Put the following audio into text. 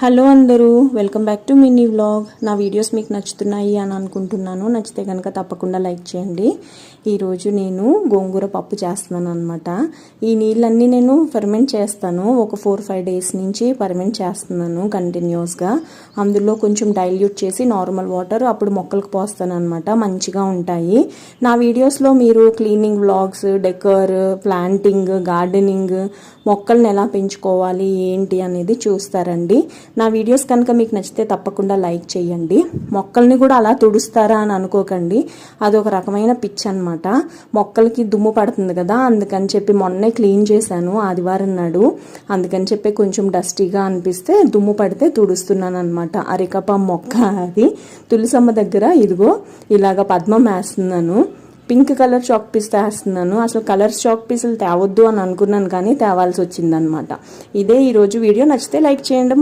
Hello అందరూ, welcome back to mini vlog. నా videos మీకు నచ్చుతున్నాయి అని అనుకుంటున్నాను. నచ్చితే కనుక తప్పకుండా లైక్ చేయండి. ఈరోజు నేను గోంగూర పప్పు చేస్తున్నాను అనమాట. ఈ నీళ్ళన్నీ నేను ఫర్మెంట్ చేస్తాను. ఒక 4-5 డేస్ నుంచి ఫర్మెంట్ చేస్తున్నాను కంటిన్యూస్గా. అందులో కొంచెం డైల్యూట్ చేసి నార్మల్ వాటర్ అప్పుడు మొక్కలకు పోస్తాను అనమాట. మంచిగా ఉంటాయి. నా వీడియోస్లో మీరు cleaning vlogs, decor, planting, gardening, మొక్కల్ని ఎలా పెంచుకోవాలి ఏంటి అనేది చూస్తారండి. నా వీడియోస్ కనుక మీకు నచ్చితే తప్పకుండా లైక్ చేయండి. మొక్కల్ని కూడా అలా తుడుస్తారా అని అనుకోకండి. అదొక రకమైన పిచ్ అనమాట. మొక్కలకి దుమ్ము పడుతుంది కదా, అందుకని చెప్పి మొన్నే క్లీన్ చేశాను ఆదివారం నాడు. అందుకని చెప్పి కొంచెం డస్టీగా అనిపిస్తే దుమ్ము పడితే తుడుస్తున్నాను అనమాట. అరికప మొక్క అది తులసమ్మ దగ్గర ఇదిగో ఇలాగ పద్మం వేస్తున్నాను. పింక్ కలర్ చాక్ పీస్ వేస్తున్నాను. అసలు కలర్స్ చాక్ పీసులు తేవద్దు అని అనుకున్నాను, కానీ తేవాల్సి వచ్చిందనమాట. ఇదే ఈరోజు వీడియో. నచ్చితే లైక్ చేయండి.